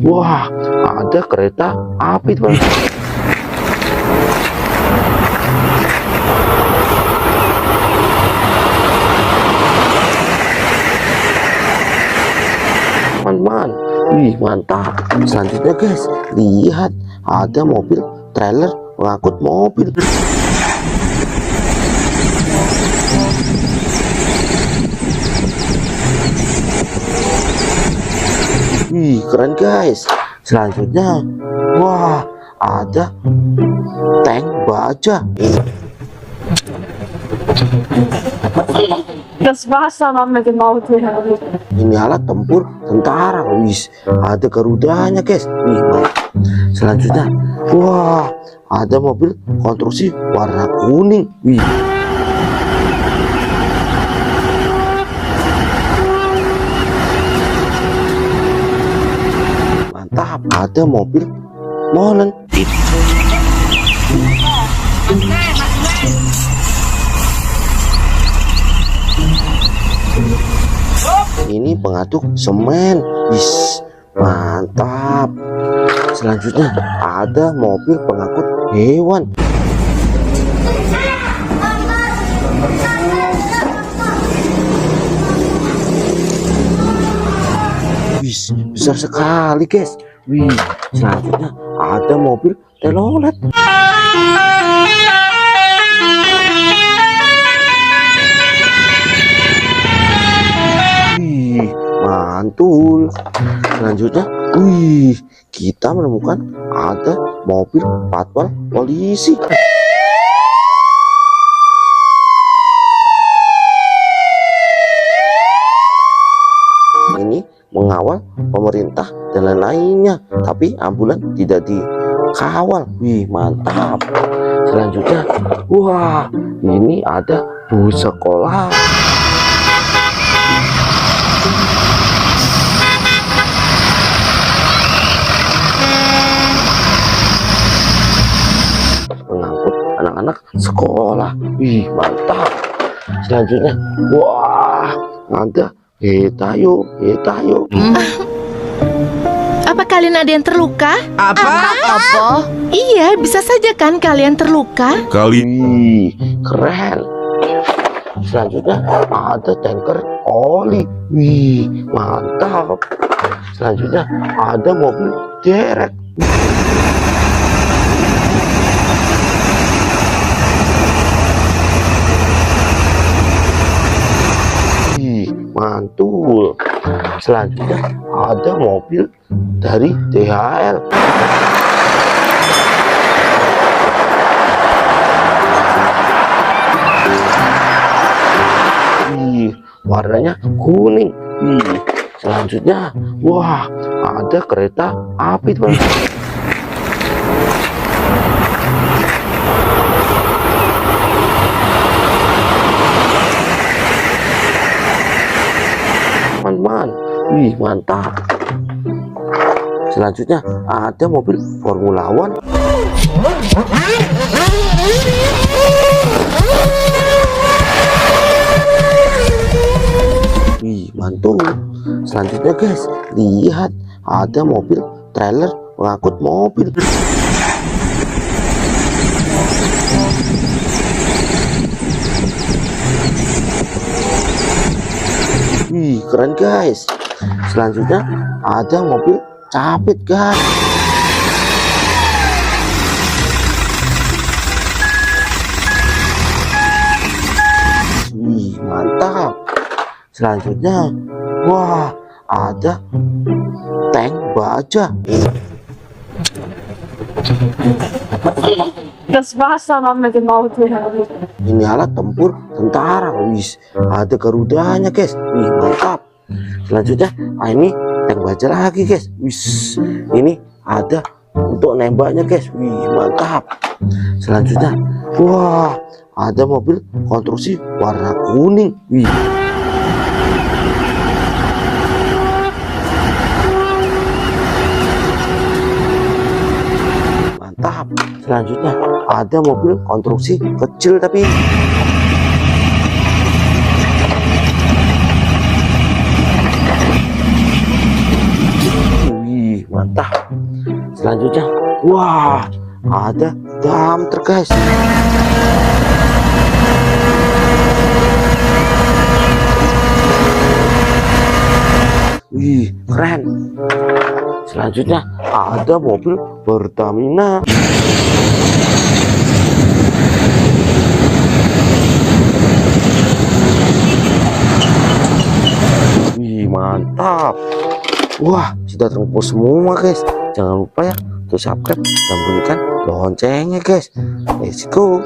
Wah, ada kereta api teman. Teman-teman, wih mantap. Selanjutnya guys, lihat ada mobil trailer mengangkut mobil. Wih keren guys. Selanjutnya, wah ada tank baja. Das Wasser noch mit dem Auto her. Ini alat tempur tentara. Wih, ada garudanya guys. Wih mantap. Selanjutnya, wah ada mobil konstruksi warna kuning. Wih, mantap. Ada mobil molen. Ini pengaduk semen. Wis, mantap. Selanjutnya ada mobil pengangkut hewan. Wis, besar sekali guys. Wih, selanjutnya ada mobil telolet. Wih, mantul. Selanjutnya, wih, kita menemukan ada mobil patwal polisi. Ini mengawal pemerintah dan lain-lainnya, tapi ambulan tidak dikawal. Wih mantap. Selanjutnya, wah ini ada bus sekolah. Mengangkut anak-anak sekolah. Wih mantap. Selanjutnya, wah ada Tayo. Apa kalian ada yang terluka? Apa? Iya, bisa saja kan kalian terluka? Wih, keren. Selanjutnya ada tanker oli. Wih, mantap. Selanjutnya ada mobil derek. Wih, mantul. Selanjutnya ada mobil dari DHL. Wih, warnanya kuning. Wih, selanjutnya, wah, ada kereta api teman. Teman-teman, wih mantap. Selanjutnya ada mobil Formula One. Wih mantul. Selanjutnya guys, lihat ada mobil trailer mengangkut mobil. Wih keren guys. Selanjutnya ada mobil capit guys. Wih mantap. Selanjutnya, wah ada tank baja. Das Wasser noch mit dem Auto her. Ini alat tempur tentara. Wih, ada garudanya guys. Wih mantap. Selanjutnya, ini tank baja lagi guys. Wih, ini ada untuk nembaknya guys. Wih mantap. Selanjutnya, wah ada mobil konstruksi warna kuning. Wih, mantap. Selanjutnya ada mobil konstruksi kecil tapi mantap. Selanjutnya, wah, ada dump truck guys. Wih, keren. Selanjutnya ada mobil Pertamina. Wih, mantap. Wah, sudah terkumpul semua guys. Jangan lupa ya untuk subscribe dan bunyikan loncengnya guys. Let's go.